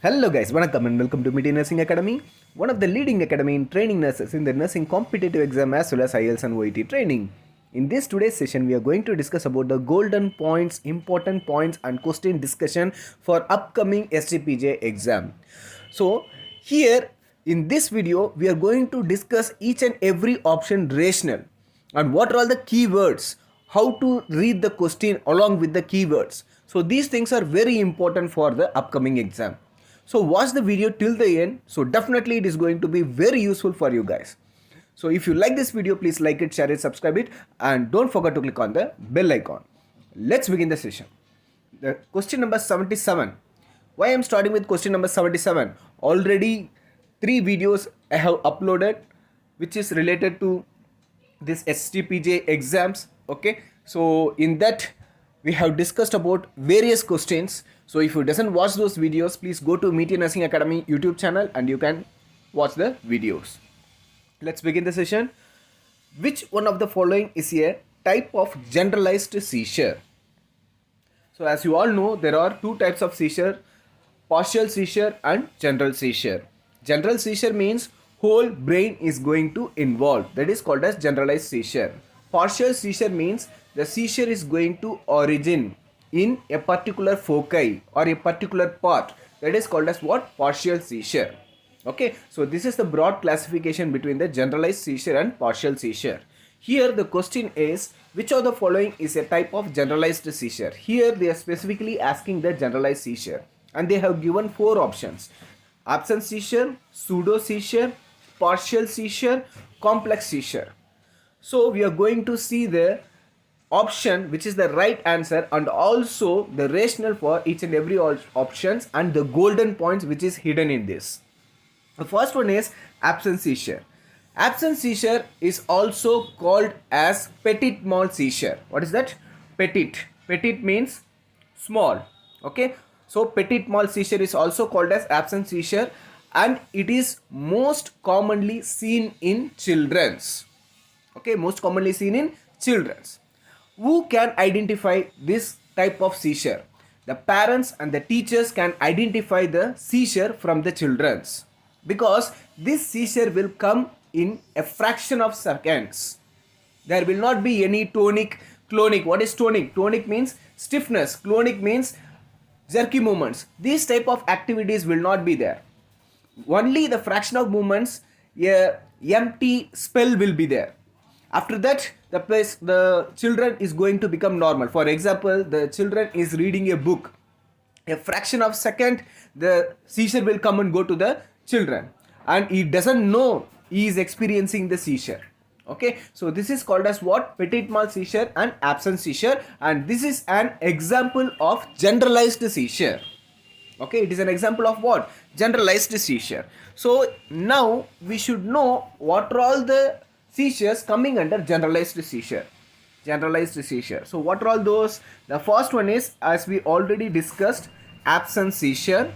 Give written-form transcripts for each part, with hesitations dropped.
Hello guys, vanakkam and welcome to MIT Nursing Academy, one of the leading academy in training nurses in the nursing competitive exam as well as IELTS and OET training. In this today's session, we are going to discuss about the golden points, important points and question discussion for upcoming SGPGI exam. So here in this video, we are going to discuss each and every option rational and what are all the keywords, how to read the question along with the keywords. So these things are very important for the upcoming exam. So watch the video till the end. So definitely it is going to be very useful for you guys. So if you like this video, please like it, share it, subscribe it, and don't forget to click on the bell icon. Let's begin the session. The question number 77. Why I am starting with question number 77? Already 3 videos I have uploaded which is related to this SGPGI exams. Okay, so in that we have discussed about various questions. So if you doesn't watch those videos, please go to MIT Nursing Academy YouTube channel and you can watch the videos. Let's begin the session. Which one of the following is a type of generalized seizure? So as you all know, there are 2 types of seizure, partial seizure and general seizure. General seizure means whole brain is going to involve, that is called as generalized seizure. Partial seizure means the seizure is going to origin in a particular foci or a particular part, that is called as what? Partial seizure. Okay, so this is the broad classification between the generalized seizure and partial seizure. Here the question is, which of the following is a type of generalized seizure? Here they are specifically asking the generalized seizure and they have given 4 options: absence seizure, pseudo seizure, partial seizure, complex seizure. So we are going to see the option which is the right answer and also the rationale for each and every options and the golden points which is hidden in this. The first one is absence seizure. Absence seizure is also called as petit mal seizure. What is that? Petit. Petit means small. Okay. So petit mal seizure is also called as absence seizure and it is most commonly seen in children's. Okay, most commonly seen in children's. Who can identify this type of seizure? The parents and the teachers can identify the seizure from the children's, because this seizure will come in a fraction of seconds. There will not be any tonic, clonic. What is tonic? Tonic means stiffness. Clonic means jerky movements. These type of activities will not be there. Only the fraction of movements, a empty spell will be there. After that, the children is going to become normal. For example, the children is reading a book. A fraction of second, the seizure will come and go to the children. And he doesn't know he is experiencing the seizure. Okay, so this is called as what? Petit mal seizure and absence seizure. And this is an example of generalized seizure. Okay, it is an example of what? Generalized seizure. So now we should know what are all the seizures coming under generalized seizure. Generalized seizure. So what are all those? The first one is, as we already discussed, absence seizure.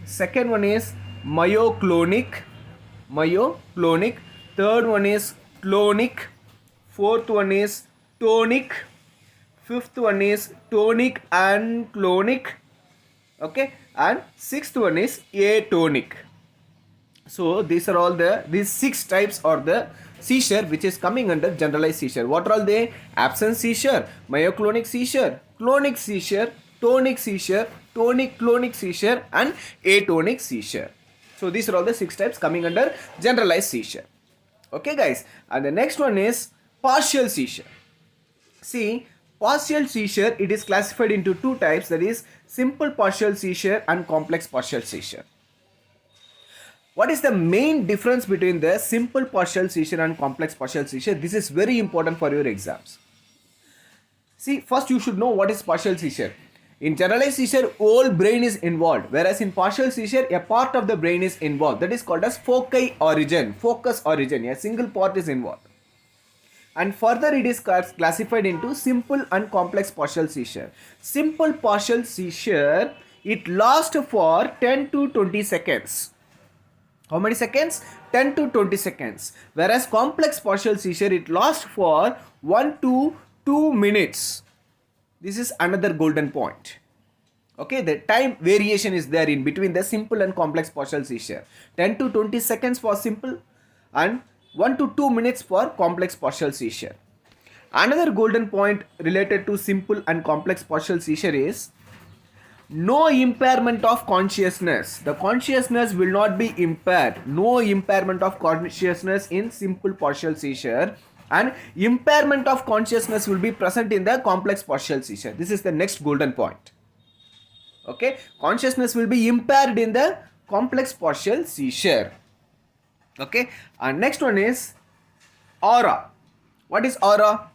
Second one is myoclonic. Myoclonic. Third one is clonic. Fourth one is tonic. Fifth one is tonic and clonic. Okay, and sixth one is atonic. So these are all these 6 types are the seizure which is coming under generalized seizure. What are all they? Absence seizure, myoclonic seizure, clonic seizure, tonic seizure, tonic clonic seizure and atonic seizure. So these are all the 6 types coming under generalized seizure. Okay guys, and the next one is partial seizure. See, partial seizure, it is classified into 2 types, that is simple partial seizure and complex partial seizure. What is the main difference between the simple partial seizure and complex partial seizure? This is very important for your exams. See, first you should know what is partial seizure. In generalized seizure, whole brain is involved, whereas in partial seizure, a part of the brain is involved. That is called as foci origin, focus origin. A single part is involved. And further it is classified into simple and complex partial seizure. Simple partial seizure, it lasts for 10 to 20 seconds. How many seconds? 10 to 20 seconds. Whereas complex partial seizure, it lasts for 1 to 2 minutes. This is another golden point. Okay, the time variation is there in between the simple and complex partial seizure. 10 to 20 seconds for simple and 1 to 2 minutes for complex partial seizure. Another golden point related to simple and complex partial seizure is no impairment of consciousness. The consciousness will not be impaired. No impairment of consciousness in simple partial seizure, and impairment of consciousness will be present in the complex partial seizure. This is the next golden point. Okay, consciousness will be impaired in the complex partial seizure. Okay, and next one is aura. What is aura?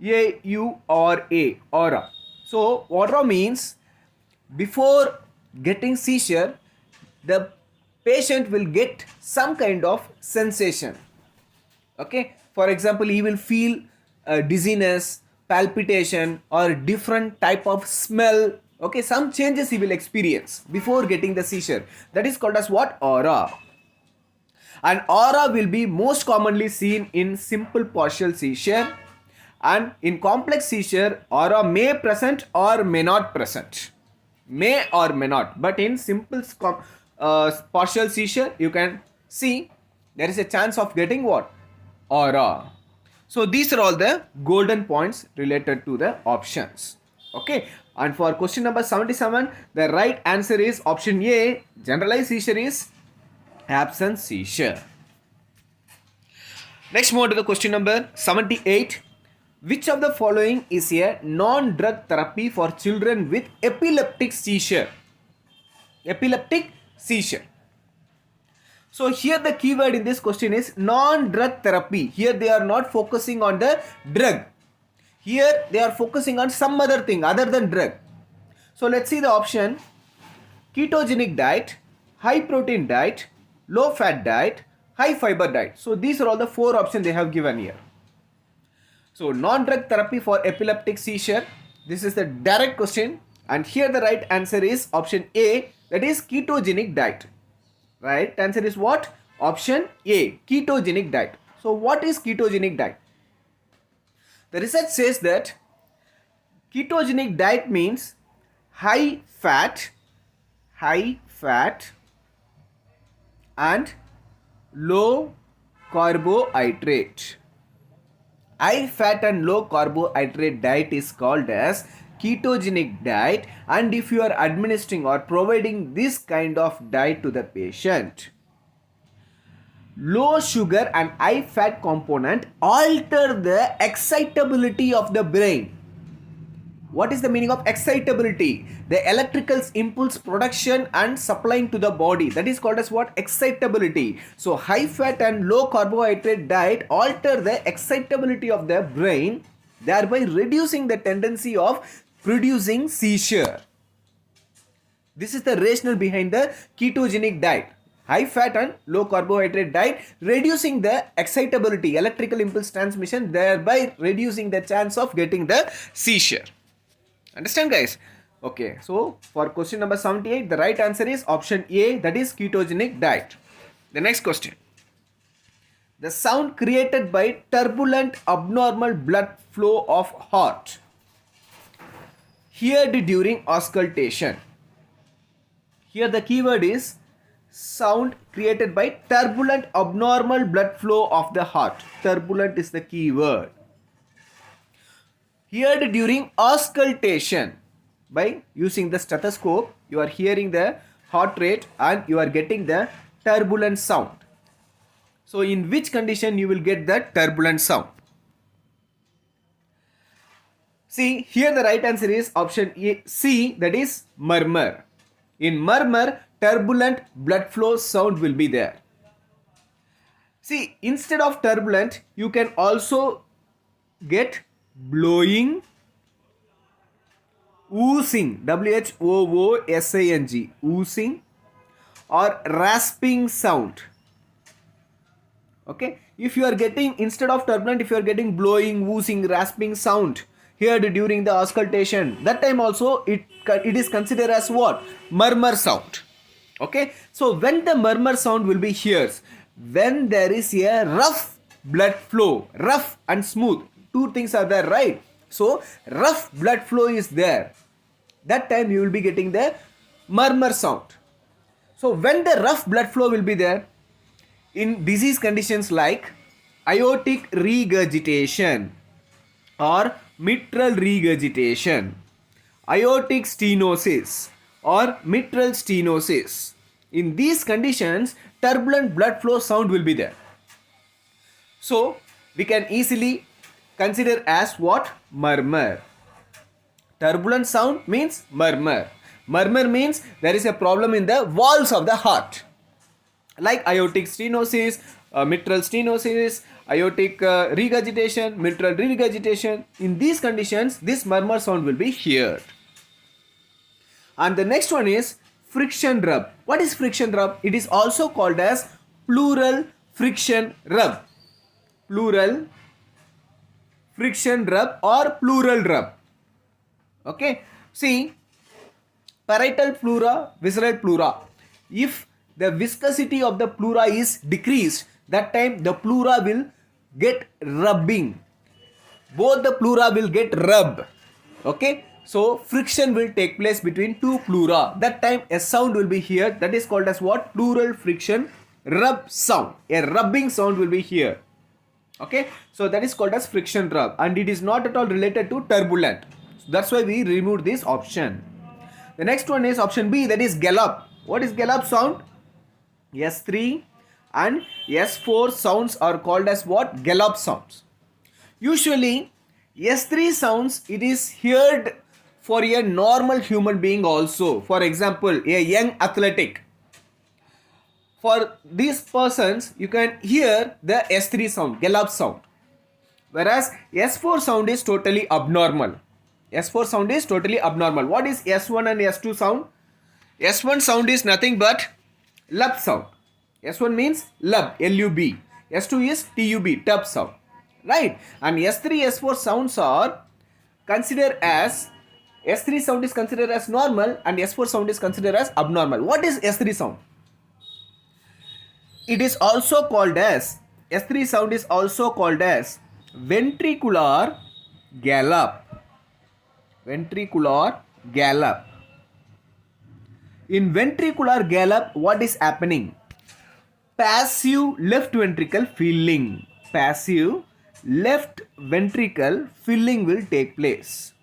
A-U-R-A, aura. So aura means before getting seizure, the patient will get some kind of sensation. Okay, for example, he will feel dizziness, palpitation, or different type of smell. Okay, some changes he will experience before getting the seizure. That is called as what? Aura. And aura will be most commonly seen in simple partial seizure, and in complex seizure aura may present or may not present. May or may not. But in simple partial seizure, you can see there is a chance of getting what? Aura. So these are all the golden points related to the options. Okay, and for question number 77, the right answer is option A. Generalized seizure is absence seizure. Next, move on to the question number 78. Which of the following is a non-drug therapy for children with epileptic seizure? Epileptic seizure. So here the keyword in this question is non-drug therapy. Here they are not focusing on the drug. Here they are focusing on some other thing other than drug. So let's see the option: ketogenic diet, high protein diet, low fat diet, high fiber diet. So these are all the 4 options they have given here. So non-drug therapy for epileptic seizure, this is the direct question, and here the right answer is option A, that is ketogenic diet. Right answer is what? Option A, ketogenic diet. So what is ketogenic diet? The research says that ketogenic diet means high fat and low carbohydrate. High fat and low carbohydrate diet is called as ketogenic diet, and if you are administering or providing this kind of diet to the patient, low sugar and high fat component alter the excitability of the brain. What is the meaning of excitability? The electrical impulse production and supplying to the body. That is called as what? Excitability. So high fat and low carbohydrate diet alter the excitability of the brain, thereby reducing the tendency of producing seizure. This is the rationale behind the ketogenic diet. High fat and low carbohydrate diet, reducing the excitability, electrical impulse transmission, thereby reducing the chance of getting the seizure. Understand, guys? Okay, so for question number 78, the right answer is option A, that is ketogenic diet. The next question. The sound created by turbulent abnormal blood flow of heart heard during auscultation. Here the keyword is sound created by turbulent abnormal blood flow of the heart. Turbulent is the keyword. Heard during auscultation. By using the stethoscope, you are hearing the heart rate and you are getting the turbulent sound. So in which condition you will get that turbulent sound? See, here the right answer is option C, that is murmur. In murmur, turbulent blood flow sound will be there. See, instead of turbulent, you can also get blowing, oozing, W-H-O-O-S-I-N-G, oozing, or rasping sound. Okay, if you are getting, instead of turbulent, if you are getting blowing, oozing, rasping sound heard during the auscultation, that time also it is considered as what? Murmur sound. Okay, so when the murmur sound will be heard, when there is a rough blood flow, rough and smooth, two things are there, right? So rough blood flow is there, that time you will be getting the murmur sound. So when the rough blood flow will be there in disease conditions like aortic regurgitation or mitral regurgitation, aortic stenosis or mitral stenosis, in these conditions turbulent blood flow sound will be there. So we can easily consider as what? Murmur. Turbulent sound means murmur. Murmur means there is a problem in the walls of the heart, like aortic stenosis, mitral stenosis, aortic regurgitation, mitral regurgitation. In these conditions, this murmur sound will be heard. And the next one is friction rub. What is friction rub? It is also called as pleural friction rub. Pleural friction rub or pleural rub. Okay. See, parietal pleura, visceral pleura. If the viscosity of the pleura is decreased, that time the pleura will get rubbing. Both the pleura will get rubbed. Okay. So friction will take place between two pleura. That time a sound will be heard. That is called as what? Pleural friction rub sound. A rubbing sound will be here. Okay. So that is called as friction rub, and it is not at all related to turbulent. So that's why we removed this option. The next one is option B, that is gallop. What is gallop sound? S3 and S4 sounds are called as what? Gallop sounds. Usually S3 sounds, it is heard for a normal human being also. For example, a young athletic. For these persons, you can hear the S3 sound, gallop sound. Whereas S4 sound is totally abnormal. S4 sound is totally abnormal. What is S1 and S2 sound? S1 sound is nothing but lub sound. S1 means lub, L-U-B. S2 is T-U-B, tub sound. Right? And S3, S4 sounds are considered as, S3 sound is considered as normal and S4 sound is considered as abnormal. What is S3 sound? It is also called as, S3 sound is also called as ventricular gallop. Ventricular gallop. In ventricular gallop, what is happening? Passive left ventricle filling. Passive left ventricle filling will take place.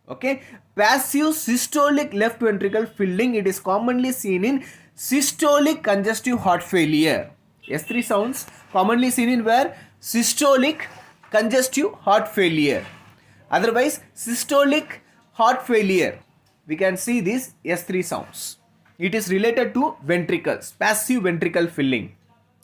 Okay. Passive systolic left ventricle filling, it is commonly seen in systolic congestive heart failure. S3 sounds commonly seen in where? Systolic congestive heart failure. Otherwise, systolic heart failure, we can see these S3 sounds. It is related to ventricles, passive ventricle filling.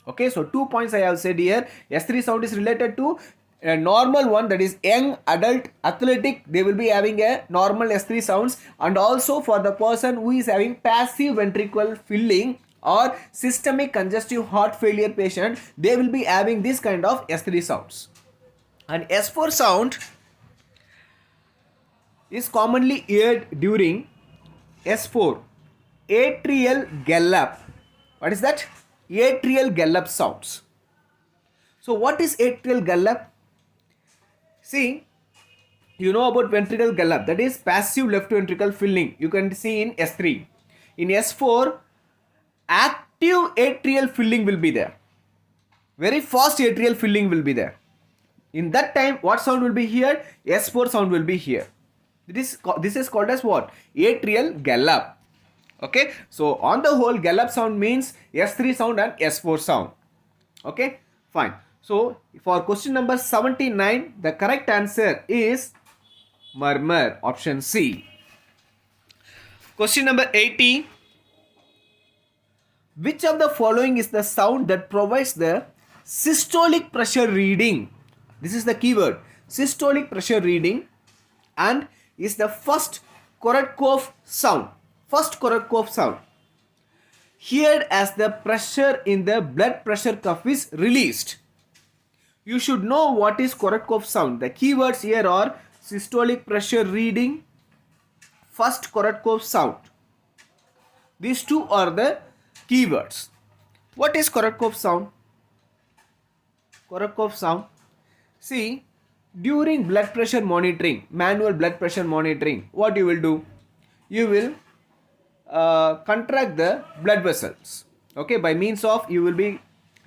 Okay, so 2 points I have said here. S3 sound is related to a normal one, that is young adult athletic. They will be having a normal S3 sounds, and also for the person who is having passive ventricle filling or systemic congestive heart failure patient, they will be having this kind of S3 sounds. And S4 sound is commonly heard during S4, atrial gallop. What is that? Atrial gallop sounds. So what is atrial gallop? See, you know about ventricular gallop, that is passive left ventricle filling. You can see in S3. In S4, active atrial filling will be there. Very fast atrial filling will be there. In that time, what sound will be here? S4 sound will be here. This is called as what? Atrial gallop. Okay. So on the whole, gallop sound means S3 sound and S4 sound. Okay. Fine. So for question number 79, the correct answer is murmur, option C. Question number 80. Which of the following is the sound that provides the systolic pressure reading? This is the keyword. Systolic pressure reading, and is the first Korotkov sound. First Korotkov sound. Heard as the pressure in the blood pressure cuff is released. You should know what is Korotkov sound. The keywords here are systolic pressure reading, first Korotkov sound. These two are the keywords. What is Korotkov sound? Korotkov sound. See, during blood pressure monitoring, manual blood pressure monitoring, what you will do? you will contract the blood vessels. Okay, by means of you will be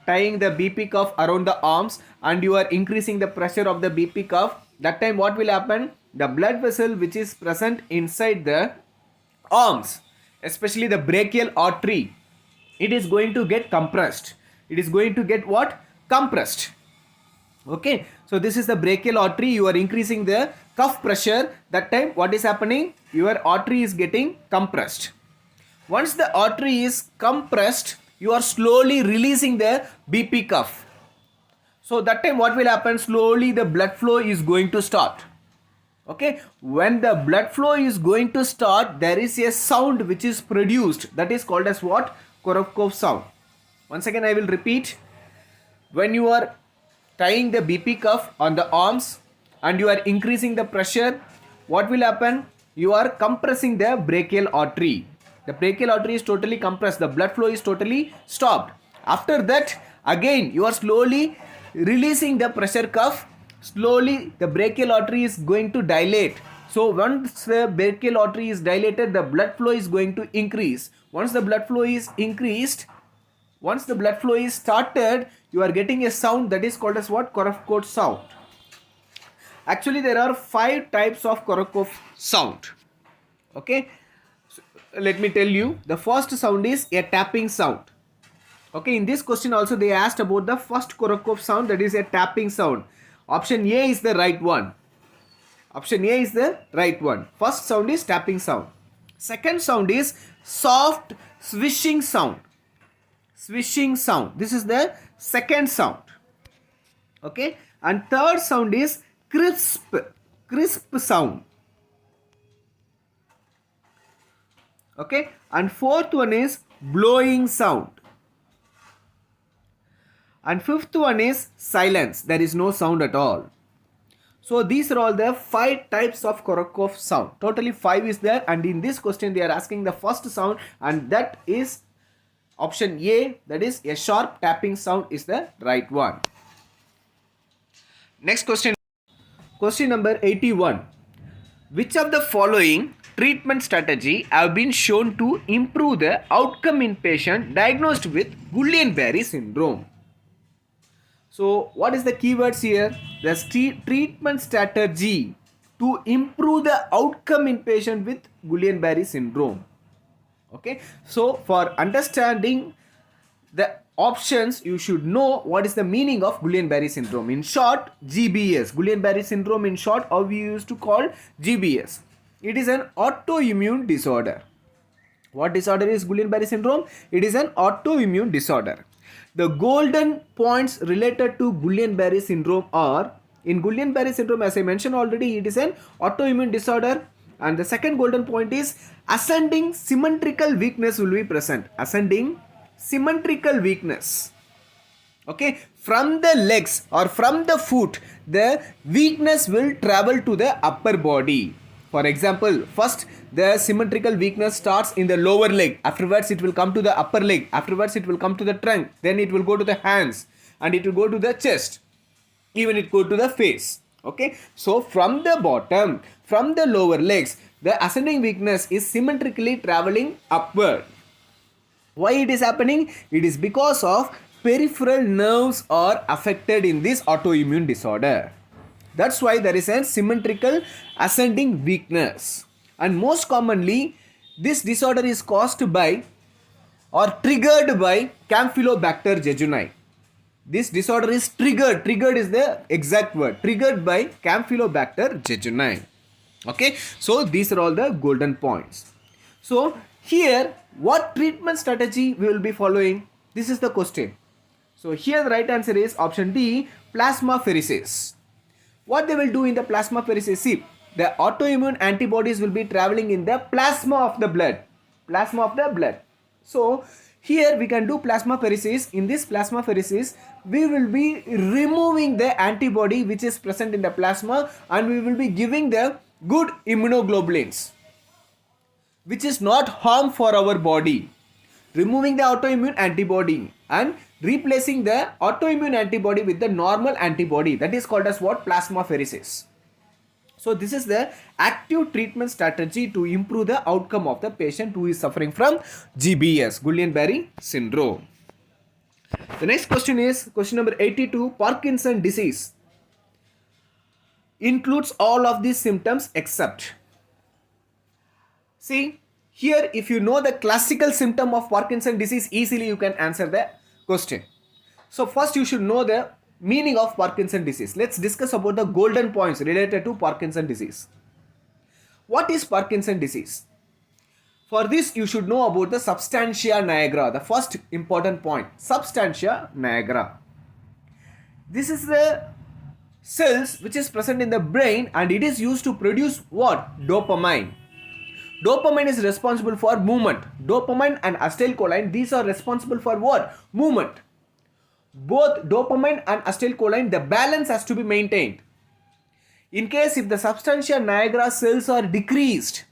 tying the BP cuff around the arms and you are increasing the pressure of the BP cuff. That time what will happen? The blood vessel which is present inside the arms, especially the brachial artery, it is going to get compressed. It is going to get what? Compressed. Okay, so this is the brachial artery. You are increasing the cuff pressure. That time what is happening? Your artery is getting compressed. Once the artery is compressed, you are slowly releasing the BP cuff. So that time what will happen? Slowly the blood flow is going to start. Okay, when the blood flow is going to start, there is a sound which is produced, that is called as what? Korokov sound. Once again I will repeat. When you are tying the BP cuff on the arms and you are increasing the pressure, what will happen? You are compressing the brachial artery. The brachial artery is totally compressed. The blood flow is totally stopped. After that, again you are slowly releasing the pressure cuff. Slowly the brachial artery is going to dilate. So once the brachial artery is dilated, the blood flow is going to increase. Once the blood flow is increased, once the blood flow is started, you are getting a sound that is called as what? Korokov sound. Actually there are 5 types of Korokov sound. Okay, so let me tell you. The first sound is a tapping sound. Okay, in this question also they asked about the first Korokov sound, that is a tapping sound. Option A is the right one. Option A is the right one. First sound is tapping sound. Second sound is soft swishing sound. Swishing sound. This is the second sound. Okay. And third sound is crisp sound. Okay. And fourth one is blowing sound. And fifth one is silence. There is no sound at all. So these are all the 5 types of Korokov sound. Totally 5 is there, and in this question they are asking the first sound, and that is option A, that is a sharp tapping sound is the right one. Next question. Question number 81. Which of the following treatment strategy have been shown to improve the outcome in patient diagnosed with Guillain-Barré syndrome? So what is the keywords here? The treatment strategy to improve the outcome in patient with Guillain-Barré syndrome. Okay, so for understanding the options, you should know what is the meaning of Guillain-Barré syndrome. In short, GBS. Guillain-Barré syndrome in short, how we used to call GBS. It is an autoimmune disorder. What disorder is Guillain-Barré syndrome? It is an autoimmune disorder. The golden points related to Guillain-Barré syndrome are, in Guillain-Barré syndrome, as I mentioned already, it is an autoimmune disorder. And the second golden point is ascending symmetrical weakness will be present. Ascending symmetrical weakness. Okay, from the legs or from the foot, the weakness will travel to the upper body. For example, first the symmetrical weakness starts in the lower leg. Afterwards it will come to the upper leg. Afterwards it will come to the trunk. Then it will go to the hands. And it will go to the chest. Even it go to the face. Okay. So from the bottom, from the lower legs, the ascending weakness is symmetrically traveling upward. Why it is happening? It is because of peripheral nerves are affected in this autoimmune disorder. That's why there is a symmetrical ascending weakness. And most commonly, this disorder is caused by or triggered by Campylobacter jejuni. This disorder is triggered. Triggered is the exact word. Triggered by Campylobacter jejuni. Okay. So these are all the golden points. So here, what treatment strategy we will be following? This is the question. So here the right answer is option D, plasmapheresis. What they will do in the plasmapheresis? See, the autoimmune antibodies will be traveling in the plasma of the blood. Plasma of the blood. So here we can do plasmapheresis. In this plasmapheresis, we will be removing the antibody which is present in the plasma, and we will be giving the good immunoglobulins which is not harm for our body. Removing the autoimmune antibody and replacing the autoimmune antibody with the normal antibody. That is called as what? Plasmapheresis. So this is the active treatment strategy to improve the outcome of the patient who is suffering from GBS, Guillain-Barré syndrome. The next question is question number 82. Parkinson disease includes all of these symptoms except. See, here if you know the classical symptom of Parkinson disease, easily you can answer the question. So first you should know the meaning of Parkinson disease. Let's discuss about the golden points related to Parkinson disease. What is Parkinson disease? For this you should know about the substantia nigra, the first important point, substantia nigra. This is the cells which is present in the brain and it is used to produce what? Dopamine. Dopamine is responsible for movement. Dopamine and acetylcholine, these are responsible for what? Movement. Both dopamine and acetylcholine, the balance has to be maintained. In case if the substantia nigra cells are decreased,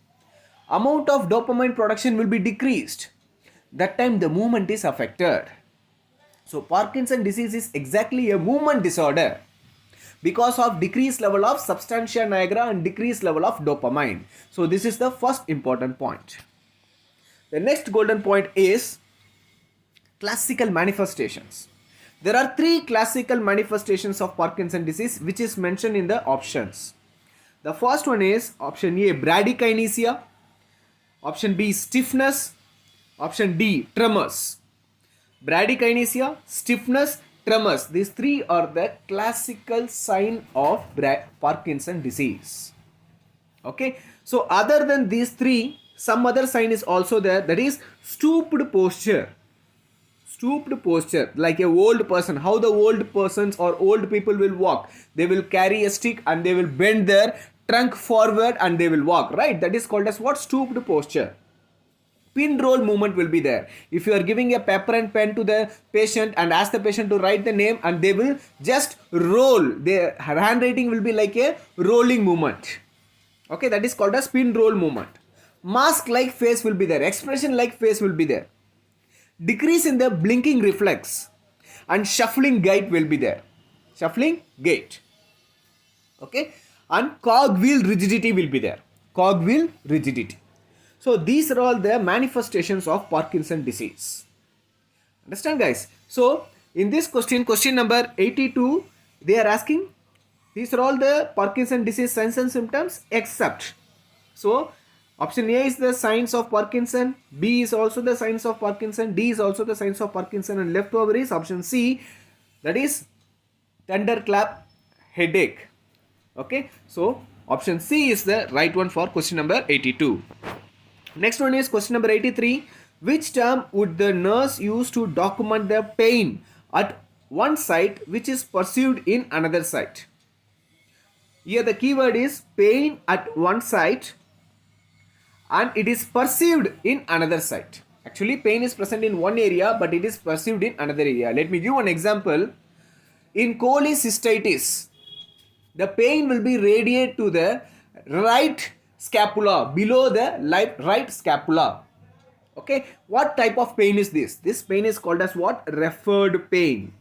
amount of dopamine production will be decreased. That time the movement is affected. So Parkinson disease is exactly a movement disorder because of decreased level of substantia nigra and decreased level of dopamine. So this is the first important point. The next golden point is classical manifestations. There are 3 classical manifestations of Parkinson disease which is mentioned in the options. The first one is option A, bradykinesia, option B, stiffness, option D, tremors. Bradykinesia, stiffness, tremors. These 3 are the classical sign of Parkinson disease. Okay. So other than these 3, some other sign is also there, that is stooped posture. Stooped posture, like a old person, how the old persons or old people will walk. They will carry a stick and they will bend their trunk forward and they will walk, right? That is called as what? Stooped posture. Pin roll movement will be there. If you are giving a paper and pen to the patient and ask the patient to write the name and they will just roll, their handwriting will be like a rolling movement. Okay, that is called as pin roll movement. Mask like face will be there. Expression like face will be there. Decrease in the blinking reflex and shuffling gait will be there. Shuffling gait. Okay. And cogwheel rigidity will be there. Cogwheel rigidity. So these are all the manifestations of Parkinson disease. Understand, guys? So in this question, question number 82, they are asking, these are all the Parkinson disease signs and symptoms except. So option A is the signs of Parkinson, B is also the signs of Parkinson, D is also the signs of Parkinson, and leftover is option C, that is thunderclap headache. Okay, so option C is the right one for question number 82. Next one is question number 83. Which term would the nurse use to document the pain at one site which is perceived in another site? Here the keyword is pain at one site and it is perceived in another site. Actually, pain is present in one area but it is perceived in another area. Let me give one example. In cholecystitis, the pain will be radiated to the right scapula, below the right scapula. Okay, what type of pain is this? This pain is called as what? Referred pain.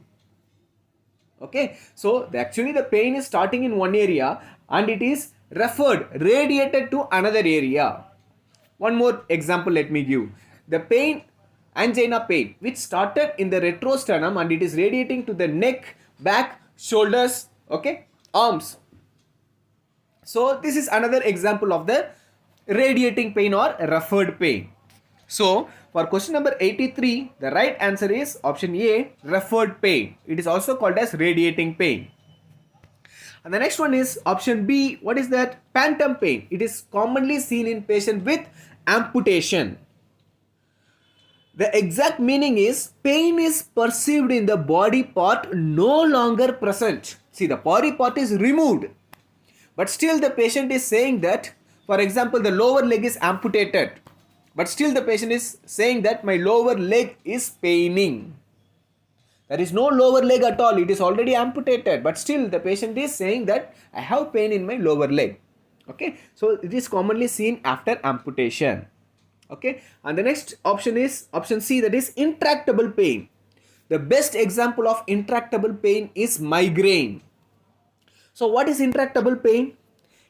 Okay, so actually the pain is starting in one area and it is referred, radiated to another area. One more example let me give. The pain, angina pain, which started in the retrosternum and it is radiating to the neck, back, shoulders, okay, arms. So this is another example of the radiating pain or referred pain. So for question number 83, the right answer is option A, referred pain. It is also called as radiating pain. And the next one is option B. What is that? Phantom pain. It is commonly seen in patients with amputation. The exact meaning is pain is perceived in the body part no longer present. See, the body part is removed, but still the patient is saying that, for example, the lower leg is amputated, but still the patient is saying that my lower leg is paining. There is no lower leg at all. It is already amputated, but still the patient is saying that I have pain in my lower leg. Okay, so it is commonly seen after amputation. Okay, and the next option is option C, that is intractable pain. The best example of intractable pain is migraine. So what is intractable pain?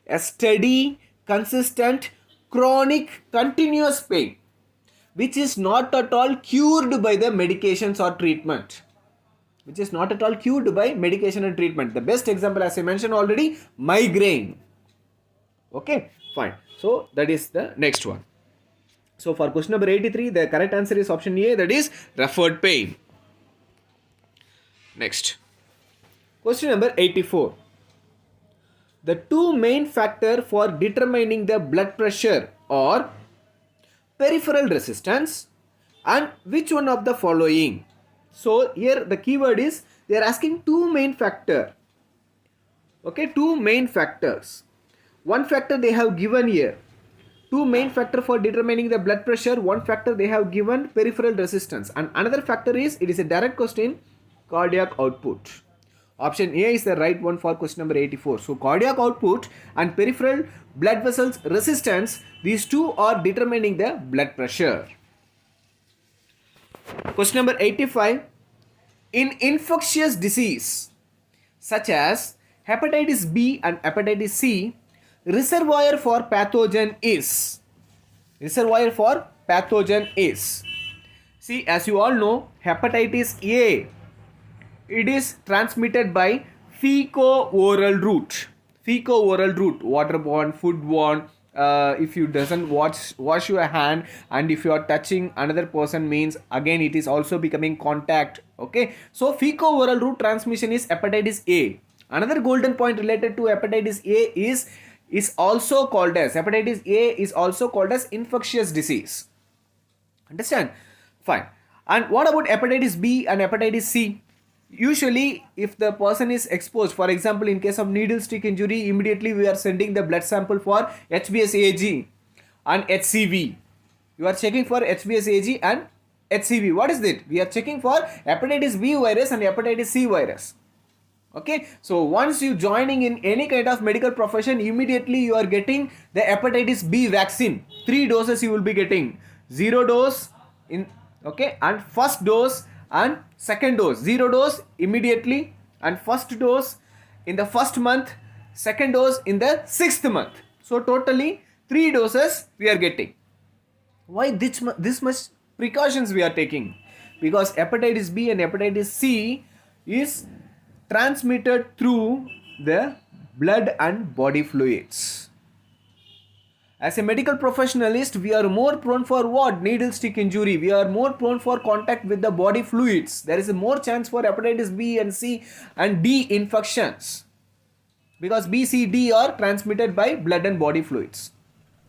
a steady, consistent, chronic, continuous pain, which is not at all cured by the medications or treatment. Which is not at all cured by medication and treatment. The best example, as I mentioned already, migraine. Okay, fine. So that is the next one. So for question number 83, the correct answer is option A, that is referred pain. Next. Question number 84. The two main factors for determining the blood pressure are peripheral resistance and which one of the following? So here the keyword is they are asking two main factors. Okay, two main factors. One factor they have given here. Two main factor for determining the blood pressure. One factor they have given peripheral resistance, and another factor is, it is a direct question, cardiac output. Option A is the right one for question number 84. So cardiac output and peripheral blood vessels resistance, these two are determining the blood pressure. Question number 85. In infectious disease such as hepatitis B and hepatitis C, reservoir for pathogen is. See, as you all know, hepatitis A, it is transmitted by fecal-oral route. Waterborne, foodborne. If you doesn't wash your hand, and if you are touching another person, means again it is also becoming contact. Okay, so fecal-oral route transmission is hepatitis A. Another golden point related to hepatitis A is also called as, hepatitis A is also called as infectious disease. Understand? Fine. And what about hepatitis B and hepatitis C? Usually if the person is exposed, for example in case of needle stick injury, immediately we are sending the blood sample for HBsAg and HCV. You are checking for HBsAg and HCV. What is it? We are checking for hepatitis B virus and hepatitis C virus. Okay, so once you joining in any kind of medical profession, immediately you are getting the hepatitis B vaccine. 3 doses you will be getting. 0 dose in, okay, and first dose and second dose. 0 dose immediately, and first dose in the first month, second dose in the 6th month. So totally 3 doses we are getting. Why this much precautions we are taking? Because hepatitis B and hepatitis C is transmitted through the blood and body fluids. As a medical professionalist, we are more prone for what? Needle stick injury. We are more prone for contact with the body fluids. There is a more chance for hepatitis B and C and D infections, because B, C, D are transmitted by blood and body fluids,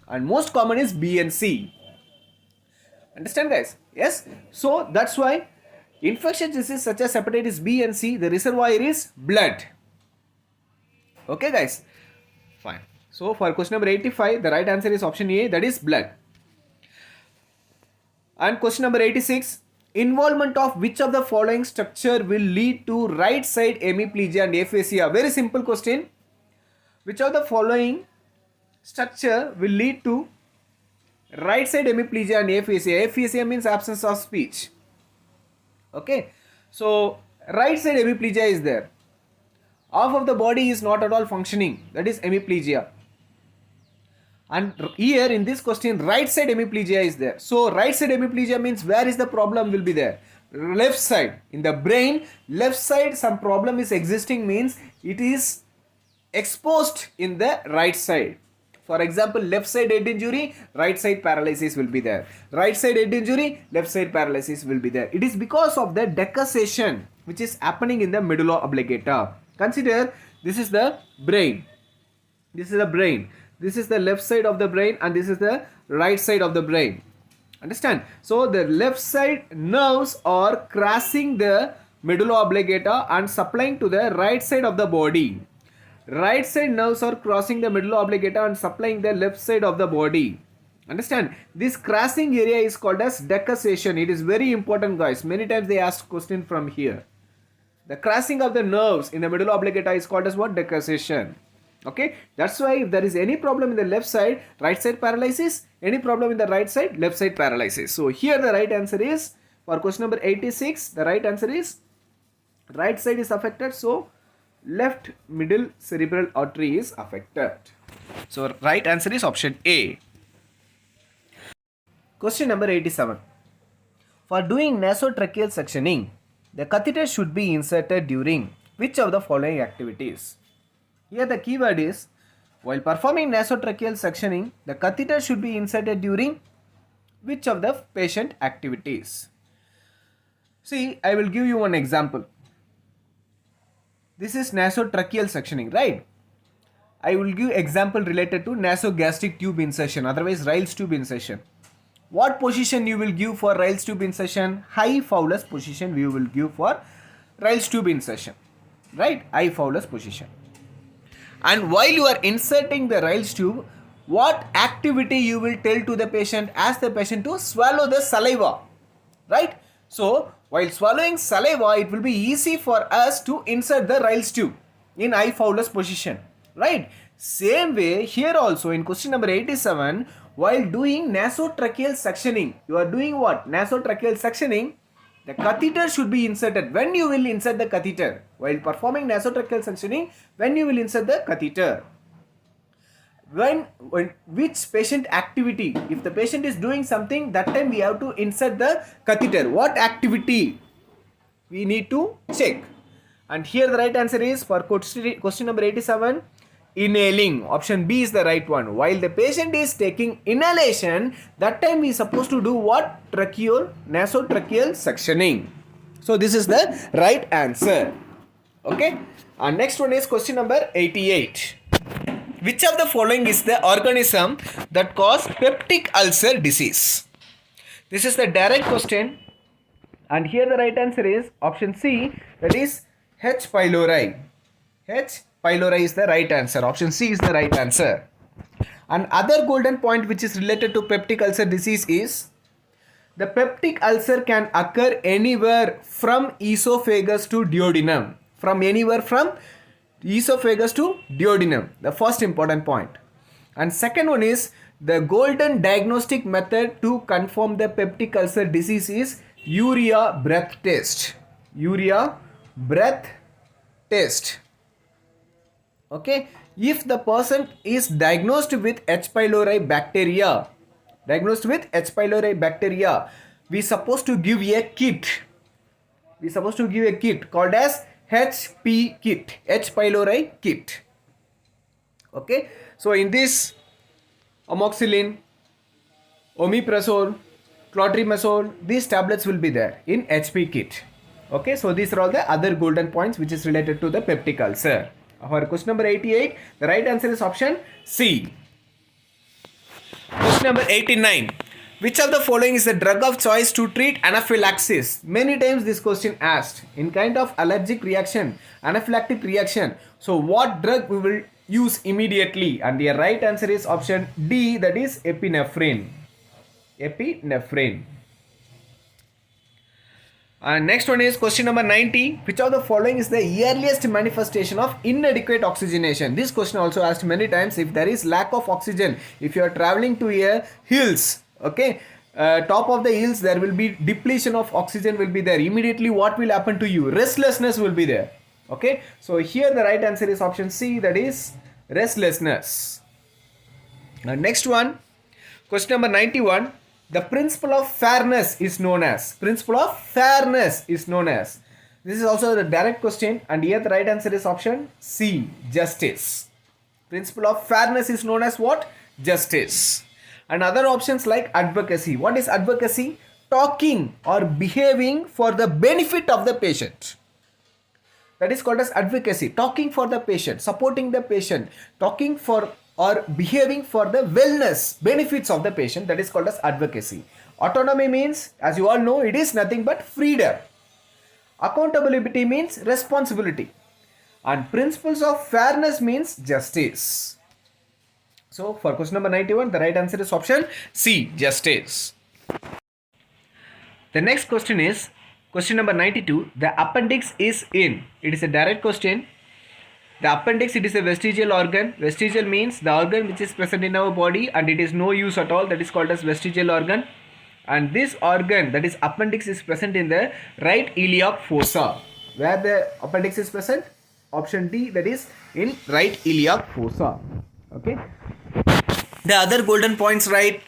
and most common is B and C. Understand, guys? Yes. So that's why infectious disease such as hepatitis B and C, the reservoir is blood. Okay, guys? Fine. So for question number 85, the right answer is option A, that is blood. And question number 86, involvement of which of the following structure will lead to right side hemiplegia and aphasia? Very simple question. Which of the following structure will lead to right side hemiplegia and aphasia? Aphasia means absence of speech. Okay, so right side hemiplegia is there. Half of the body is not at all functioning, that is hemiplegia. And here in this question, right side hemiplegia is there. So right side hemiplegia means where is the problem will be there? Left side. In the brain, left side some problem is existing, means it is exposed in the right side. For example, left side head injury, right side paralysis will be there. Right side head injury, left side paralysis will be there. It is because of the decussation which is happening in the medulla oblongata. Consider this is the brain. This is the brain. This is the left side of the brain, and this is the right side of the brain. Understand? So the left side nerves are crossing the medulla oblongata and supplying to the right side of the body. Right side nerves are crossing the medulla oblongata and supplying the left side of the body. Understand? This crossing area is called as decussation. It is very important, guys. Many times they ask question from here. The crossing of the nerves in the medulla oblongata is called as what? Decussation. Okay, that's why if there is any problem in the left side, right side paralysis, any problem in the right side, left side paralysis. So here the right answer is, for question number 86, the right answer is right side is affected, so left middle cerebral artery is affected. So right answer is option A. Question number 87. For doing nasotracheal sectioning, the catheter should be inserted during which of the following activities? Here the keyword is, while performing nasotracheal sectioning, the catheter should be inserted during which of the patient activities? See, I will give you one example. This is nasotracheal sectioning, right? I will give example related to nasogastric tube insertion, otherwise Ryle's tube insertion. What position you will give for Ryle's tube insertion? High Fowler's position we will give for Ryle's tube insertion, right? High Fowler's position. And while you are inserting the Ryle's tube, what activity you will tell to the patient? Ask the patient to swallow the saliva, right? So while swallowing saliva, it will be easy for us to insert the Ryle's tube in high Fowler's position, right? Same way here also in question number 87, while doing nasotracheal sectioning, you are doing what? Nasotracheal sectioning, the catheter should be inserted. When you will insert the catheter? While performing nasotracheal sectioning, when you will insert the catheter? When which patient activity? If the patient is doing something, that time we have to insert the catheter. What activity? We need to check. And here the right answer is for question number 87, inhaling. Option B is the right one. While the patient is taking inhalation, that time we are supposed to do what? Nasotracheal sectioning. So this is the right answer. Okay. And next one is question number 88. Which of the following is the organism that cause peptic ulcer disease? This is the direct question. And here the right answer is option C, that is H. pylori. H. pylori is the right answer. Option C is the right answer. And other golden point which is related to peptic ulcer disease is, the peptic ulcer can occur anywhere from esophagus to duodenum. From anywhere from esophagus to duodenum. The first important point. And second one is, the golden diagnostic method to confirm the peptic ulcer disease is urea breath test. Urea breath test. Okay. If the person is diagnosed with H. pylori bacteria, we supposed to give a kit. Called as HP kit, H. pylori kit. Okay. So in this, amoxicillin, omeprazole, clotrimazole, these tablets will be there in HP kit. Okay. So these are all the other golden points which is related to the peptic ulcer. For question number 88, the right answer is option C. Question number 89. Which of the following is the drug of choice to treat anaphylaxis? Many times this question asked. In kind of allergic reaction, anaphylactic reaction. So what drug we will use immediately? And the right answer is option D, that is epinephrine. Epinephrine. And next one is question number 90. Which of the following is the earliest manifestation of inadequate oxygenation? This question also asked many times. If there is lack of oxygen, if you are traveling to a hills, okay, top of the hills, there will be depletion of oxygen will be there. Immediately what will happen to you? Restlessness will be there. Okay. So here the right answer is option C, that is restlessness. Next one, question number 91. The principle of fairness is known as. This is also the direct question, and here the right answer is option C, justice. Principle of fairness is known as what? Justice. And other options like advocacy. What is advocacy? Talking or behaving for the benefit of the patient. That is called as advocacy. Talking for the patient, supporting the patient, talking for or behaving for the wellness benefits of the patient. That is called as advocacy. Autonomy means, as you all know, it is nothing but freedom. Accountability means responsibility. And principles of fairness means justice. So for question number 91, the right answer is option C, justice. The next question is question number 92. The appendix is in. It is a direct question. The appendix, it is a vestigial organ. Vestigial means the organ which is present in our body and it is no use at all. That is called as vestigial organ. And this organ, that is appendix, is present in the right iliac fossa. Where the appendix is present? Option D, that is in right iliac fossa. Okay. The other golden points, right?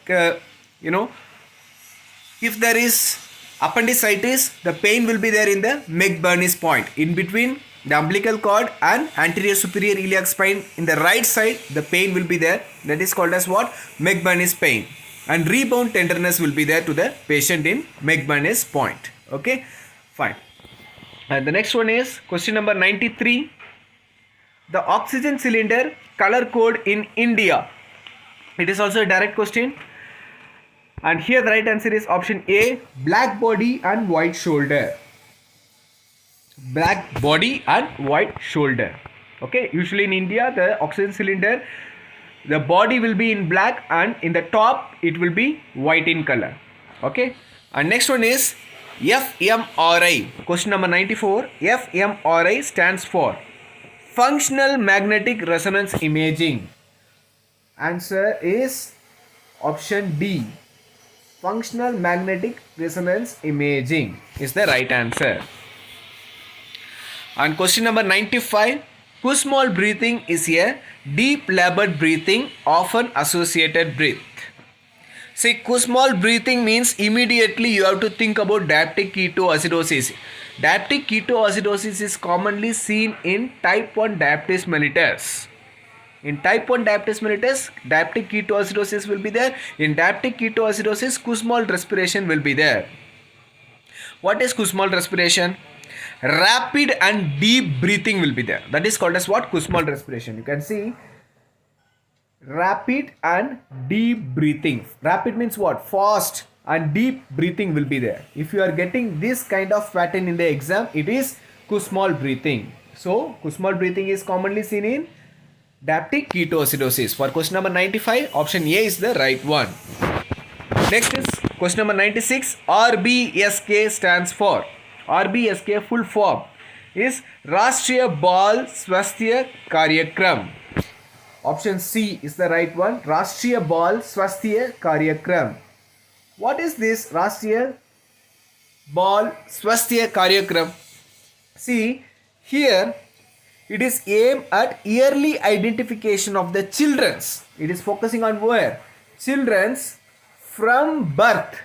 If there is appendicitis, the pain will be there in the McBurney's point, in between the umbilical cord and anterior superior iliac spine. In the right side, the pain will be there. That is called as what? McBurney's pain. And rebound tenderness will be there to the patient in McBurney's point. Okay, fine. And the next one is question number 93. The oxygen cylinder color code in India. It is also a direct question. And here the right answer is option A, black body and white shoulder. Black body and white shoulder. Okay, usually in India, the oxygen cylinder, the body will be in black and in the top it will be white in color. Okay, and next one is fMRI. Question number 94. fMRI stands for functional magnetic resonance imaging. Answer is option D. Functional magnetic resonance imaging is the right answer. And question number 95. Kussmaul breathing is a deep labored breathing, often associated breath. See, Kussmaul breathing means immediately you have to think about diabetic ketoacidosis. Diabetic ketoacidosis is commonly seen in type 1 diabetes mellitus. In type 1 diabetes mellitus, diabetic ketoacidosis will be there. In diabetic ketoacidosis, Kussmaul respiration will be there. What is Kussmaul respiration? Rapid and deep breathing will be there. That is called as what? Kussmaul respiration. You can see rapid and deep breathing. Rapid means what? Fast, and deep breathing will be there. If you are getting this kind of pattern in the exam, it is Kussmaul breathing. So, Kussmaul breathing is commonly seen in diabetic ketoacidosis. For question number 95, option A is the right one. Next is question number 96. RBSK stands for. RBSK full form is Rashtriya Bal Swasthya Karyakram. Option C is the right one. Rashtriya Bal Swasthya Karyakram. What is this Rashtriya Bal Swasthya Karyakram? See, here it is aimed at yearly identification of the children's. It is focusing on where? Children's from birth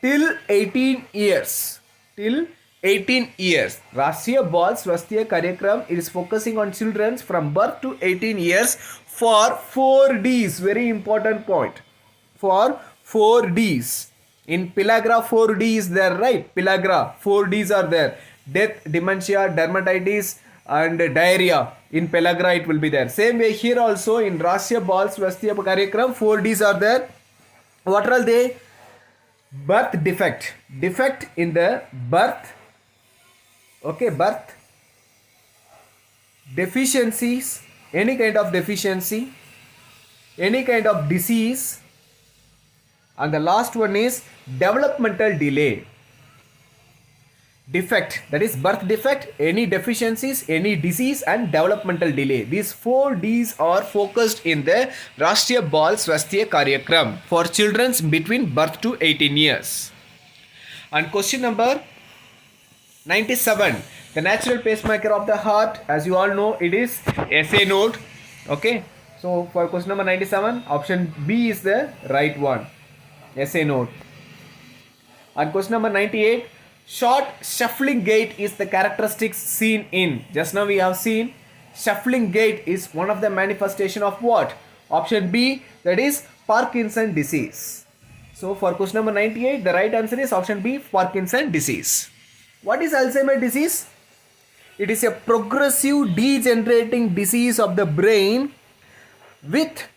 till 18 years. Till 18 years. Rashtriya Bal Swasthya Karyakram, it is focusing on children from birth to 18 years for 4 Ds. Very important point. For 4 Ds. In Pellagra 4 D is there, right? Pellagra 4 Ds are there. Death, dementia, dermatitis and diarrhea. In Pellagra it will be there. Same way here also in Rashtriya Bal Swasthya Karyakram 4 Ds are there. What are they? Birth defect. Defect in the birth. Okay, birth. Deficiencies. Any kind of deficiency. Any kind of disease. And the last one is developmental delay. Defect, that is birth defect, any deficiencies, any disease and developmental delay. These 4 Ds are focused in the Rashtriya Bal Swasthya Karyakram for children between birth to 18 years. And question number 97. The natural pacemaker of the heart, as you all know, it is SA node. Okay. So for question number 97, option B is the right one. SA node. And question number 98. Short shuffling gait is the characteristics seen in. Just now we have seen shuffling gait is one of the manifestation of what? Option B, that is Parkinson disease. So for question number 98, the right answer is option B, Parkinson disease. What is Alzheimer's disease? It is a progressive degenerating disease of the brain with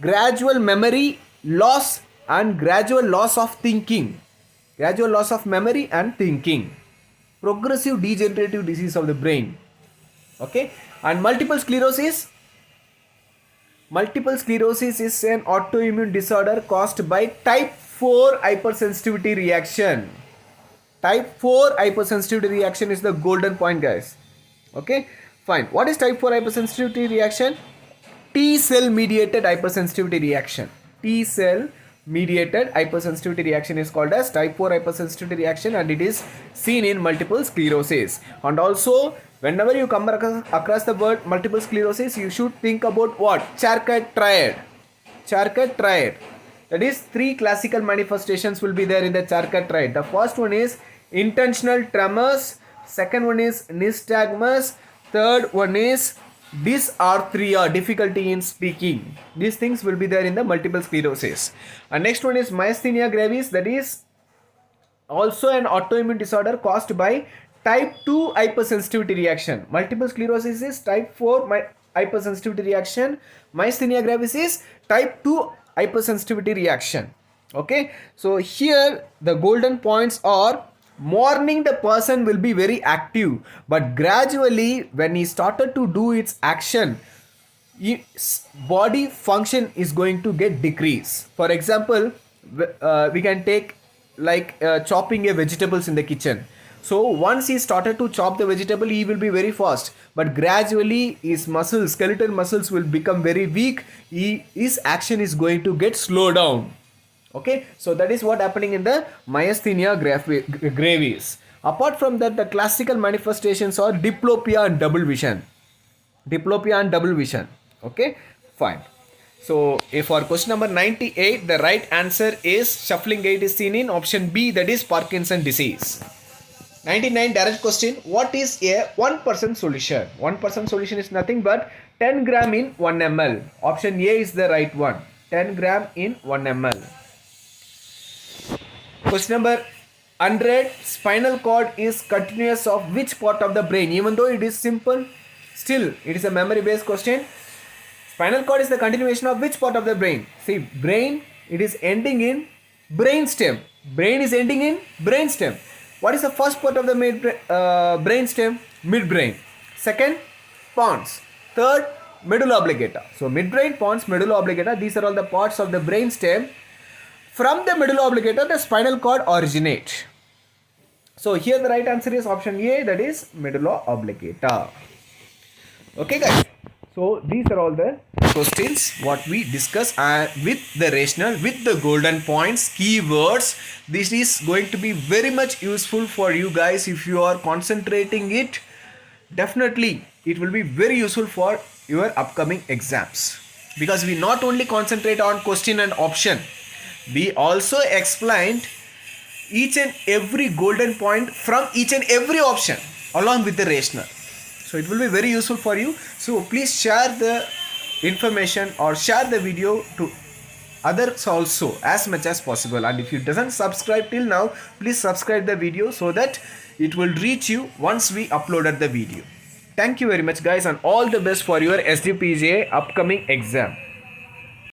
gradual memory loss and gradual loss of thinking. Gradual loss of memory and thinking. Progressive degenerative disease of the brain. Okay. And multiple sclerosis. Multiple sclerosis is an autoimmune disorder caused by type 4 hypersensitivity reaction. Type 4 hypersensitivity reaction is the golden point, guys. Okay. Fine. What is type 4 hypersensitivity reaction? T cell mediated hypersensitivity reaction. T cell mediated hypersensitivity reaction is called as type 4 hypersensitivity reaction, and it is seen in multiple sclerosis. And also, whenever you come across the word multiple sclerosis, you should think about what? Charcot triad. Charcot triad. That is, three classical manifestations will be there in the Charcot triad. The first one is intentional tremors, second one is nystagmus, third one is dysarthria, difficulty in speaking. These things will be there in the multiple sclerosis. And next one is myasthenia gravis, that is also an autoimmune disorder caused by type 2 hypersensitivity reaction. Multiple sclerosis is type 4 hypersensitivity reaction. Myasthenia gravis is type 2 hypersensitivity reaction. Okay, so here the golden points are: morning the person will be very active, but gradually when he started to do its action, his body function is going to get decrease. For example, we can take like chopping a vegetables in the kitchen. So once he started to chop the vegetable, he will be very fast, but gradually his muscles, skeletal muscles will become very weak. His action is going to get slowed down. Okay, so that is what happening in the myasthenia gravis. Apart from that, the classical manifestations are diplopia and double vision. Diplopia and double vision. Okay, fine. So for question number 98, the right answer is shuffling gait is seen in option B, that is Parkinson disease. 99, direct question: what is a 1% solution? 1% solution is nothing but 10 gram in 1 ml. Option A is the right one. 10 gram in 1 ml. Question number 100, spinal cord is continuous of which part of the brain? Even though it is simple, still it is a memory based question. Spinal cord is the continuation of which part of the brain? See, brain, it is ending in brainstem. Brain is ending in brainstem. What is the first part of the brainstem? Midbrain. Second, pons. Third, medulla oblongata. So midbrain, pons, medulla oblongata, these are all the parts of the brainstem. From the medulla oblongata, the spinal cord originate. So here the right answer is option A, that is medulla oblongata. Okay guys, so these are all the questions what we discuss with the rational, with the golden points, keywords. This is going to be very much useful for you guys if you are concentrating it. Definitely it will be very useful for your upcoming exams, because we not only concentrate on question and option, we also explained each and every golden point from each and every option along with the rational. So it will be very useful for you. So please share the information or share the video to others also as much as possible. And if you doesn't subscribe till now, please subscribe the video so that it will reach you once we uploaded the video. Thank you very much guys, and all the best for your SGPGI upcoming exam.